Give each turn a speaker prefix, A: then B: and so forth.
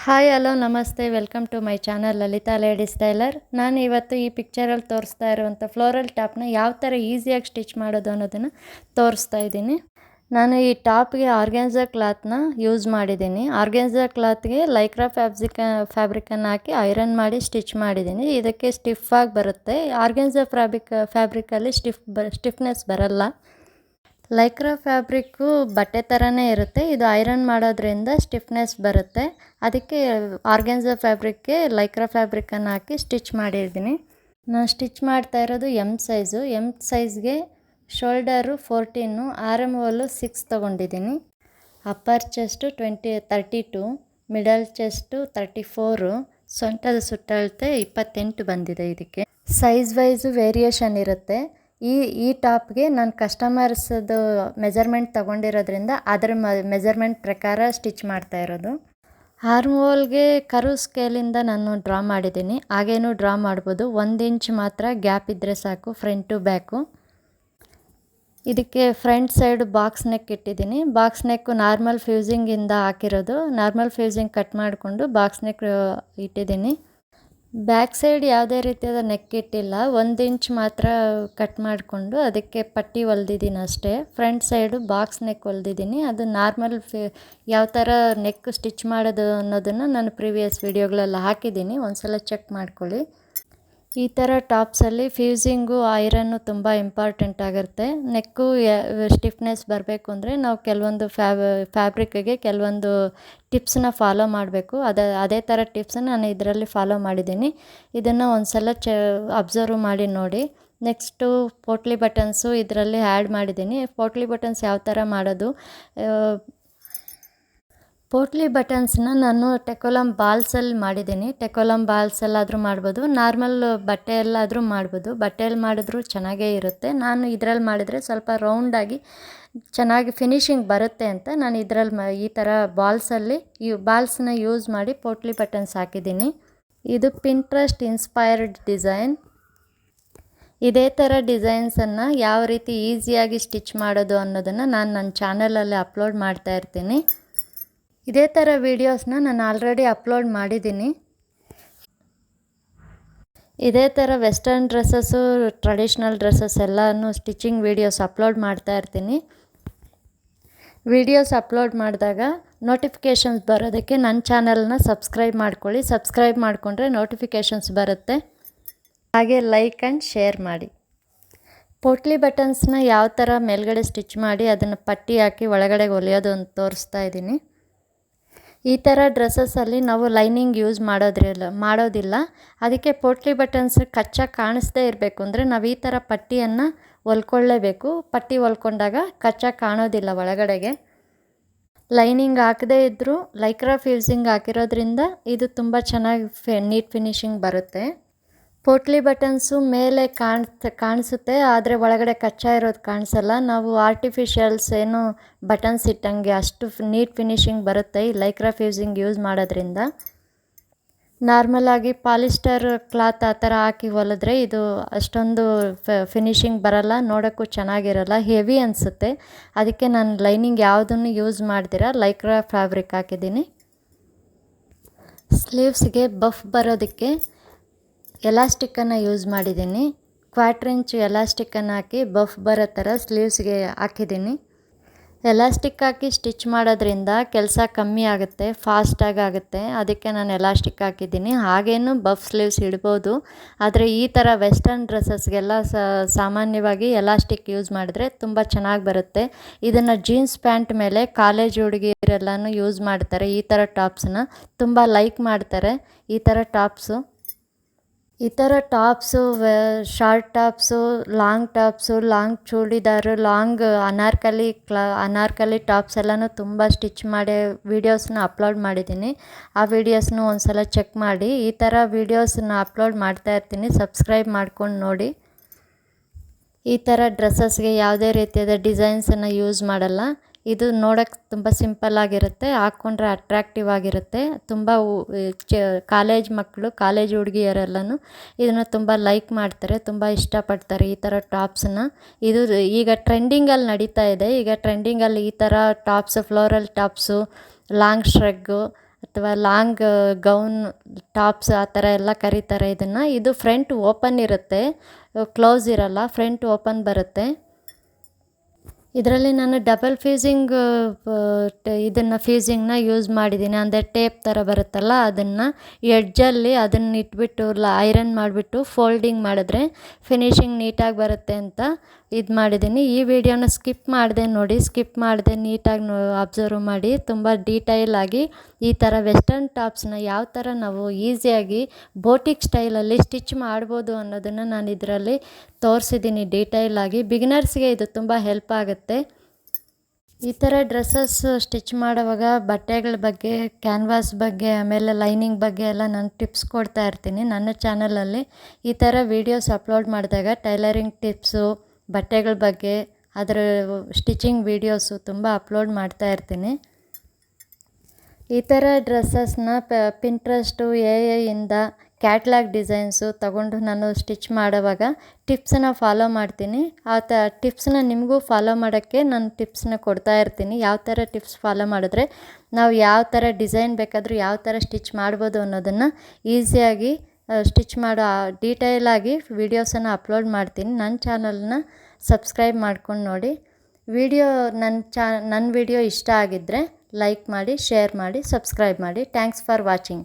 A: Hi hello ನಮಸ್ತೆ welcome to my channel Lalita ladies tailor. ನಾನು ಇವತ್ತು ಈ ಪಿಕ್ಚರಲ್ಲಿ ತೋರಿಸ್ತಾ ಇರುವಂಥ ಫ್ಲೋರಲ್ ಟಾಪ್ನ ಯಾವ ಥರ ಈಸಿಯಾಗಿ ಸ್ಟಿಚ್ ಮಾಡೋದು ಅನ್ನೋದನ್ನು ತೋರಿಸ್ತಾ ಇದ್ದೀನಿ. ನಾನು ಈ ಟಾಪ್ಗೆ ಆರ್ಗ್ಯಾನ್ಸಾ ಕ್ಲಾತ್ನ ಯೂಸ್ ಮಾಡಿದ್ದೀನಿ. ಆರ್ಗ್ಯಾನ್ಸಾ ಕ್ಲಾತ್ಗೆ ಲೈಕ್ರಾ ಫ್ಯಾಬ್ರಿಕನ್ನು ಹಾಕಿ ಐರನ್ ಮಾಡಿ ಸ್ಟಿಚ್ ಮಾಡಿದ್ದೀನಿ. ಇದಕ್ಕೆ ಸ್ಟಿಫಾಗಿ ಬರುತ್ತೆ. ಆರ್ಗ್ಯಾನ್ಸಾ ಫ್ಯಾಬ್ರಿಕಲ್ಲಿ ಸ್ಟಿಫ್ನೆಸ್ ಬರಲ್ಲ. ಲೈಕ್ರಾ ಫ್ಯಾಬ್ರಿಕ್ಕು ಬಟ್ಟೆ ಥರನೇ ಇರುತ್ತೆ. ಇದು ಐರನ್ ಮಾಡೋದ್ರಿಂದ ಸ್ಟಿಫ್ನೆಸ್ ಬರುತ್ತೆ. ಅದಕ್ಕೆ ಆರ್ಗ್ಯಾನ್ಸಾ ಫ್ಯಾಬ್ರಿಕ್ಗೆ ಲೈಕ್ರಾ ಫ್ಯಾಬ್ರಿಕನ್ನು ಹಾಕಿ ಸ್ಟಿಚ್ ಮಾಡಿದ್ದೀನಿ. ನಾನು ಸ್ಟಿಚ್ ಮಾಡ್ತಾ ಇರೋದು ಎಮ್ ಸೈಜ್ಗೆ ಶೋಲ್ಡರು 14, ಆರ್ಮ್ ಹೋಲು 6 ತೊಗೊಂಡಿದ್ದೀನಿ. ಅಪ್ಪರ್ ಚೆಸ್ಟು 32, ಮಿಡಲ್ ಚೆಸ್ಟು 34, ಸೊಂಟದ ಸುತ್ತಳತೆ 28 ಬಂದಿದೆ. ಇದಕ್ಕೆ ಸೈಜ್ ವೈಸು ವೇರಿಯೇಷನ್ ಇರುತ್ತೆ. ಈ ಟಾಪ್ಗೆ ನಾನು ಕಸ್ಟಮರ್ಸದು ಮೆಜರ್ಮೆಂಟ್ ತೊಗೊಂಡಿರೋದ್ರಿಂದ ಅದರ ಮೆಜರ್ಮೆಂಟ್ ಪ್ರಕಾರ ಸ್ಟಿಚ್ ಮಾಡ್ತಾ ಇರೋದು. ಆರ್ಮ್ ಹೋಲ್ಗೆ ಕರ್ವ್ ಸ್ಕೇಲಿಂದ ನಾನು ಡ್ರಾ ಮಾಡಿದ್ದೀನಿ. ಹಾಗೇನೂ ಡ್ರಾ ಮಾಡ್ಬೋದು. 1 ಇಂಚ್ ಮಾತ್ರ ಗ್ಯಾಪ್ ಇದ್ದರೆ ಸಾಕು, ಫ್ರಂಟು ಬ್ಯಾಕು. ಇದಕ್ಕೆ ಫ್ರಂಟ್ ಸೈಡ್ ಬಾಕ್ಸ್ ನೆಕ್ ಇಟ್ಟಿದ್ದೀನಿ. ಬಾಕ್ಸ್ ನೆಕ್ಕು ನಾರ್ಮಲ್ ಫ್ಯೂಸಿಂಗಿಂದ ಹಾಕಿರೋದು. ನಾರ್ಮಲ್ ಫ್ಯೂಸಿಂಗ್ ಕಟ್ ಮಾಡಿಕೊಂಡು ಬಾಕ್ಸ್ ನೆಕ್ ಇಟ್ಟಿದ್ದೀನಿ. ಬ್ಯಾಕ್ ಸೈಡ್ ಯಾವುದೇ ರೀತಿಯಾದ ನೆಕ್ ಇಟ್ಟಿಲ್ಲ. 1 ಇಂಚ್ ಮಾತ್ರ ಕಟ್ ಮಾಡಿಕೊಂಡು ಅದಕ್ಕೆ ಪಟ್ಟಿ ಹೊಲ್ದಿದ್ದೀನಿ ಅಷ್ಟೇ. ಫ್ರಂಟ್ ಸೈಡು ಬಾಕ್ಸ್ ನೆಕ್ ಹೊಲ್ದಿದ್ದೀನಿ. ಅದು ನಾರ್ಮಲ್ ಯಾವ ಥರ ನೆಕ್ ಸ್ಟಿಚ್ ಮಾಡೋದು ಅನ್ನೋದನ್ನು ನಾನು ಪ್ರೀವಿಯಸ್ ವೀಡಿಯೋಗಳೆಲ್ಲ ಹಾಕಿದ್ದೀನಿ. ಒಂದ್ಸಲ ಚೆಕ್ ಮಾಡ್ಕೊಳ್ಳಿ. ಈ ಥರ ಟಾಪ್ಸಲ್ಲಿ ಫ್ಯೂಸಿಂಗು ಐರನ್ನು ತುಂಬ ಇಂಪಾರ್ಟೆಂಟ್ ಆಗಿರುತ್ತೆ. ನೆಕ್ಕು ಸ್ಟಿಫ್ನೆಸ್ ಬರಬೇಕು ಅಂದರೆ ನಾವು ಕೆಲವೊಂದು ಫ್ಯಾಬ್ರಿಕ್ಕಿಗೆ ಕೆಲವೊಂದು ಟಿಪ್ಸನ್ನ ಫಾಲೋ ಮಾಡಬೇಕು. ಅದೇ ಥರ ಟಿಪ್ಸನ್ನು ನಾನು ಇದರಲ್ಲಿ ಫಾಲೋ ಮಾಡಿದ್ದೀನಿ. ಇದನ್ನು ಒಂದು ಸಲ ಅಬ್ಸರ್ವ್ ಮಾಡಿ ನೋಡಿ. ನೆಕ್ಸ್ಟು ಪೋಟ್ಲಿ ಬಟನ್ಸು ಇದರಲ್ಲಿ ಆ್ಯಡ್ ಮಾಡಿದ್ದೀನಿ. ಪೋಟ್ಲಿ ಬಟನ್ಸ್ ಯಾವ ಥರ ಮಾಡೋದು, ಪೋಟ್ಲಿ ಬಟನ್ಸ್ನ ನಾನು ಟೆಕೋಲಮ್ ಬಾಲ್ಸಲ್ಲಿ ಮಾಡಿದ್ದೀನಿ. ಟೆಕೋಲಮ್ ಬಾಲ್ಸಲ್ಲಾದರೂ ಮಾಡ್ಬೋದು, ನಾರ್ಮಲ್ ಬಟ್ಟೆಯಲ್ಲಾದರೂ ಮಾಡ್ಬೋದು. ಬಟ್ಟೆಯಲ್ಲಿ ಮಾಡಿದ್ರೂ ಚೆನ್ನಾಗೇ ಇರುತ್ತೆ. ನಾನು ಇದರಲ್ಲಿ ಮಾಡಿದರೆ ಸ್ವಲ್ಪ ರೌಂಡಾಗಿ ಚೆನ್ನಾಗಿ ಫಿನಿಶಿಂಗ್ ಬರುತ್ತೆ ಅಂತ ನಾನು ಇದರಲ್ಲಿ ಈ ಥರ ಬಾಲ್ಸ್ನ ಯೂಸ್ ಮಾಡಿ ಪೋಟ್ಲಿ ಬಟನ್ಸ್ ಹಾಕಿದ್ದೀನಿ. ಇದು ಪಿಂಟ್ರೆಸ್ಟ್ ಇನ್ಸ್ಪೈರ್ಡ್ ಡಿಸೈನ್. ಇದೇ ಥರ ಡಿಸೈನ್ಸನ್ನು ಯಾವ ರೀತಿ ಈಸಿಯಾಗಿ ಸ್ಟಿಚ್ ಮಾಡೋದು ಅನ್ನೋದನ್ನು ನಾನು ನನ್ನ ಚಾನಲಲ್ಲಿ ಅಪ್ಲೋಡ್ ಮಾಡ್ತಾ ಇರ್ತೀನಿ. ಇದೇ ಥರ ವೀಡಿಯೋಸ್ನ ನಾನು ಆಲ್ರೆಡಿ ಅಪ್ಲೋಡ್ ಮಾಡಿದ್ದೀನಿ. ಇದೇ ಥರ ವೆಸ್ಟರ್ನ್ ಡ್ರೆಸ್ಸಸ್ಸು, ಟ್ರೆಡಿಷ್ನಲ್ ಡ್ರೆಸ್ಸಸ್ ಎಲ್ಲನೂ ಸ್ಟಿಚಿಂಗ್ ವೀಡಿಯೋಸ್ ಅಪ್ಲೋಡ್ ಮಾಡ್ತಾ ಇರ್ತೀನಿ. ವೀಡಿಯೋಸ್ ಅಪ್ಲೋಡ್ ಮಾಡಿದಾಗ ನೋಟಿಫಿಕೇಷನ್ಸ್ ಬರೋದಕ್ಕೆ ನನ್ನ ಚಾನಲ್ನ ಸಬ್ಸ್ಕ್ರೈಬ್ ಮಾಡ್ಕೊಳ್ಳಿ. ಸಬ್ಸ್ಕ್ರೈಬ್ ಮಾಡಿಕೊಂಡ್ರೆ ನೋಟಿಫಿಕೇಷನ್ಸ್ ಬರುತ್ತೆ. ಹಾಗೆ ಲೈಕ್ ಆ್ಯಂಡ್ ಶೇರ್ ಮಾಡಿ. ಪೋಟ್ಲಿ ಬಟನ್ಸ್ನ ಯಾವ ಥರ ಮೇಲ್ಗಡೆ ಸ್ಟಿಚ್ ಮಾಡಿ ಅದನ್ನು ಪಟ್ಟಿ ಹಾಕಿ ಒಳಗಡೆ ಹೊಲಿಯೋದು ಅಂತ ತೋರಿಸ್ತಾ ಇದ್ದೀನಿ. ಈ ಥರ ಡ್ರೆಸ್ಸಸ್ಸಲ್ಲಿ ನಾವು ಲೈನಿಂಗ್ ಯೂಸ್ ಮಾಡೋದಿಲ್ಲ. ಅದಕ್ಕೆ ಪೋಟ್ಲಿ ಬಟನ್ಸ್ ಕಚ್ಚಾ ಕಾಣಿಸ್ದೇ ಇರಬೇಕು ಅಂದರೆ ನಾವು ಈ ಥರ ಪಟ್ಟಿಯನ್ನು ಹೊಲ್ಕೊಳ್ಳೇಬೇಕು. ಪಟ್ಟಿ ಹೊಲ್ಕೊಂಡಾಗ ಕಚ್ಚಾ ಕಾಣೋದಿಲ್ಲ ಒಳಗಡೆಗೆ. ಲೈನಿಂಗ್ ಹಾಕದೇ ಇದ್ದರೂ ಲೈಕ್ರಾ ಫ್ಯೂಸಿಂಗ್ ಹಾಕಿರೋದ್ರಿಂದ ಇದು ತುಂಬ ಚೆನ್ನಾಗಿ ನೀಟ್ ಫಿನಿಶಿಂಗ್ ಬರುತ್ತೆ. ಪೋಟ್ಲಿ ಬಟನ್ಸು ಮೇಲೆ ಕಾಣಿಸುತ್ತೆ, ಆದರೆ ಒಳಗಡೆ ಕಚ್ಚಾ ಇರೋದು ಕಾಣಿಸಲ್ಲ. ನಾವು ಆರ್ಟಿಫಿಷಿಯಲ್ಸ್ ಏನು ಬಟನ್ಸ್ ಇಟ್ಟಂಗೆ ಅಷ್ಟು ನೀಟ್ ಫಿನಿಶಿಂಗ್ ಬರುತ್ತೆ ಈ ಲೈಕ್ರಾ ಫ್ಯೂಸಿಂಗ್ ಯೂಸ್ ಮಾಡೋದ್ರಿಂದ. ನಾರ್ಮಲಾಗಿ ಪಾಲಿಸ್ಟರ್ ಕ್ಲಾತ್ ಆ ಥರ ಹಾಕಿ ಹೊಲಿದ್ರೆ ಇದು ಅಷ್ಟೊಂದು ಫಿನಿಶಿಂಗ್ ಬರಲ್ಲ, ನೋಡೋಕ್ಕೂ ಚೆನ್ನಾಗಿರಲ್ಲ, ಹೆವಿ ಅನಿಸುತ್ತೆ. ಅದಕ್ಕೆ ನಾನು ಲೈನಿಂಗ್ ಯಾವುದನ್ನು ಯೂಸ್ ಮಾಡ್ದಿರ ಲೈಕ್ರಾ ಫ್ಯಾಬ್ರಿಕ್ ಹಾಕಿದ್ದೀನಿ. ಸ್ಲೀವ್ಸ್ಗೆ ಬಫ್ ಬರೋದಕ್ಕೆ ಎಲಾಸ್ಟಿಕ್ಕನ್ನು ಯೂಸ್ ಮಾಡಿದ್ದೀನಿ. 1/4 ಇಂಚ್ ಎಲಾಸ್ಟಿಕ್ಕನ್ನು ಹಾಕಿ ಬಫ್ ಬರೋ ಥರ ಸ್ಲೀವ್ಸ್ಗೆ ಹಾಕಿದ್ದೀನಿ. ಎಲಾಸ್ಟಿಕ್ ಹಾಕಿ ಸ್ಟಿಚ್ ಮಾಡೋದ್ರಿಂದ ಕೆಲಸ ಕಮ್ಮಿ ಆಗುತ್ತೆ, ಫಾಸ್ಟಾಗಿ ಆಗುತ್ತೆ. ಅದಕ್ಕೆ ನಾನು ಎಲಾಸ್ಟಿಕ್ ಹಾಕಿದ್ದೀನಿ. ಹಾಗೇನು ಬಫ್ ಸ್ಲೀವ್ಸ್ ಇಡ್ಬೋದು, ಆದರೆ ಈ ಥರ ವೆಸ್ಟರ್ನ್ ಡ್ರೆಸ್ಸಸ್ಗೆಲ್ಲ ಸಾಮಾನ್ಯವಾಗಿ ಎಲಾಸ್ಟಿಕ್ ಯೂಸ್ ಮಾಡಿದ್ರೆ ತುಂಬ ಚೆನ್ನಾಗಿ ಬರುತ್ತೆ. ಇದನ್ನು ಜೀನ್ಸ್ ಪ್ಯಾಂಟ್ ಮೇಲೆ ಕಾಲೇಜ್ ಹುಡುಗಿಯರೆಲ್ಲನೂ ಯೂಸ್ ಮಾಡ್ತಾರೆ. ಈ ಥರ ಟಾಪ್ಸನ್ನ ತುಂಬ ಲೈಕ್ ಮಾಡ್ತಾರೆ. ಈ ಥರ tops short tops, long churidar, long Anarkali tops ಎಲ್ಲನೂ ತುಂಬ ಸ್ಟಿಚ್ ಮಾಡಿ ವೀಡಿಯೋಸ್ನ ಅಪ್ಲೋಡ್ ಮಾಡಿದ್ದೀನಿ. ಆ ವೀಡಿಯೋಸ್ನು ಒಂದು ಸಲ ಚೆಕ್ ಮಾಡಿ. ಈ ಥರ ವೀಡಿಯೋಸನ್ನ ಅಪ್ಲೋಡ್ ಮಾಡ್ತಾ ಇರ್ತೀನಿ, ಸಬ್ಸ್ಕ್ರೈಬ್ ಮಾಡ್ಕೊಂಡು ನೋಡಿ. ಈ ಥರ ಡ್ರೆಸ್ಸಸ್ಗೆ ಯಾವುದೇ ರೀತಿಯಾದ ಡಿಸೈನ್ಸನ್ನು ಯೂಸ್ ಮಾಡಲ್ಲ. ಇದು ನೋಡೋಕ್ಕೆ ತುಂಬ ಸಿಂಪಲ್ ಆಗಿರುತ್ತೆ, ಹಾಕ್ಕೊಂಡ್ರೆ ಅಟ್ರಾಕ್ಟಿವ್ ಆಗಿರುತ್ತೆ. ತುಂಬ ಕಾಲೇಜ್ ಮಕ್ಕಳು, ಕಾಲೇಜ್ ಹುಡುಗಿಯರೆಲ್ಲನೂ ಇದನ್ನು ತುಂಬ ಲೈಕ್ ಮಾಡ್ತಾರೆ, ತುಂಬ ಇಷ್ಟಪಡ್ತಾರೆ ಈ ಥರ ಟಾಪ್ಸನ್ನು. ಇದು ಈಗ ಟ್ರೆಂಡಿಂಗಲ್ಲಿ ನಡೀತಾ ಇದೆ. ಈಗ ಟ್ರೆಂಡಿಂಗಲ್ಲಿ ಈ ಥರ ಟಾಪ್ಸು, ಫ್ಲೋರಲ್ ಟಾಪ್ಸು, ಲಾಂಗ್ ಶ್ರಗ್ಗು, ಅಥವಾ ಲಾಂಗ್ ಗೌನ್ ಟಾಪ್ಸ್ ಆ ಥರ ಎಲ್ಲ ಕರೀತಾರೆ ಇದನ್ನು. ಇದು ಫ್ರಂಟ್ ಓಪನ್ ಇರುತ್ತೆ, ಕ್ಲೋಸ್ ಇರಲ್ಲ, ಫ್ರಂಟ್ ಓಪನ್ ಬರುತ್ತೆ. ಇದರಲ್ಲಿ ನಾನು ಡಬಲ್ ಫ್ಯೂಸಿಂಗ್ನ ಯೂಸ್ ಮಾಡಿದ್ದೀನಿ. ಅಂದರೆ ಟೇಪ್ ಥರ ಬರುತ್ತಲ್ಲ, ಅದನ್ನು ಎಡ್ಜಲ್ಲಿ ಅದನ್ನು ಇಟ್ಬಿಟ್ಟು ಐರನ್ ಮಾಡಿಬಿಟ್ಟು ಫೋಲ್ಡಿಂಗ್ ಮಾಡಿದ್ರೆ ಫಿನಿಶಿಂಗ್ ನೀಟಾಗಿ ಬರುತ್ತೆ ಅಂತ ಇದು ಮಾಡಿದ್ದೀನಿ. ಈ ವಿಡಿಯೋನ ಸ್ಕಿಪ್ ಮಾಡಿದೆ ನೋಡಿ, ಸ್ಕಿಪ್ ಮಾಡಿದೆ ನೀಟಾಗಿ ಅಬ್ಸರ್ವ್ ಮಾಡಿ. ತುಂಬ ಡೀಟೈಲ್ ಆಗಿ ಈ ಥರ ವೆಸ್ಟರ್ನ್ ಟಾಪ್ಸ್ನ ಯಾವ ಥರ ನಾವು ಈಸಿಯಾಗಿ ಬೋಟಿಕ್ ಸ್ಟೈಲಲ್ಲಿ ಸ್ಟಿಚ್ ಮಾಡ್ಬೋದು ಅನ್ನೋದನ್ನು ನಾನು ಇದರಲ್ಲಿ ತೋರಿಸಿದ್ದೀನಿ ಡೀಟೈಲ್ ಆಗಿ. ಬಿಗಿನರ್ಸ್ಗೆ ಇದು ತುಂಬ ಹೆಲ್ಪ್ ಆಗುತ್ತೆ. ಈ ಥರ ಡ್ರೆಸ್ಸಸ್ ಸ್ಟಿಚ್ ಮಾಡುವಾಗ ಬಟ್ಟೆಗಳ ಬಗ್ಗೆ, ಕ್ಯಾನ್ವಾಸ್ ಬಗ್ಗೆ, ಆಮೇಲೆ ಲೈನಿಂಗ್ ಬಗ್ಗೆ ಎಲ್ಲ ನಾನು ಟಿಪ್ಸ್ ಕೊಡ್ತಾ ಇರ್ತೀನಿ ನನ್ನ ಚಾನಲಲ್ಲಿ. ಈ ಥರ ವೀಡಿಯೋಸ್ ಅಪ್ಲೋಡ್ ಮಾಡಿದಾಗ ಟೈಲರಿಂಗ್ ಟಿಪ್ಸು, ಬಟ್ಟೆಗಳ ಬಗ್ಗೆ, ಅದರ ಸ್ಟಿಚಿಂಗ್ ವೀಡಿಯೋಸು ತುಂಬ ಅಪ್ಲೋಡ್ ಮಾಡ್ತಾ ಇರ್ತೀನಿ. ಈ ಥರ ಡ್ರೆಸ್ಸಸ್ನ ಪಿಂಟ್ರೆಸ್ಟು ಇಂದ ಕ್ಯಾಟ್ಲಾಗ್ ಡಿಸೈನ್ಸು ತಗೊಂಡು ನಾನು ಸ್ಟಿಚ್ ಮಾಡುವಾಗ ಟಿಪ್ಸನ್ನ ಫಾಲೋ ಮಾಡ್ತೀನಿ. ಆ ಟಿಪ್ಸನ್ನ ನಿಮಗೂ ಫಾಲೋ ಮಾಡೋಕ್ಕೆ ನಾನು ಟಿಪ್ಸನ್ನ ಕೊಡ್ತಾ ಇರ್ತೀನಿ. ಯಾವ ಥರ ಟಿಪ್ಸ್ ಫಾಲೋ ಮಾಡಿದ್ರೆ ನಾವು ಯಾವ ಥರ ಡಿಸೈನ್ ಬೇಕಾದರೂ ಯಾವ ಥರ ಸ್ಟಿಚ್ ಮಾಡ್ಬೋದು ಅನ್ನೋದನ್ನು ಈಸಿಯಾಗಿ ಸ್ಟಿಚ್ ಮಾಡೋ ಡೀಟೈಲಾಗಿ ವೀಡಿಯೋಸನ್ನು ಅಪ್ಲೋಡ್ ಮಾಡ್ತೀನಿ. ನನ್ನ ಚಾನಲ್ನ ಸಬ್ಸ್ಕ್ರೈಬ್ ಮಾಡ್ಕೊಂಡು ನೋಡಿ. ನನ್ನ ವಿಡಿಯೋ ಇಷ್ಟ ಆಗಿದ್ದರೆ ಲೈಕ್ ಮಾಡಿ, ಶೇರ್ ಮಾಡಿ, ಸಬ್ಸ್ಕ್ರೈಬ್ ಮಾಡಿ. Thanks for watching.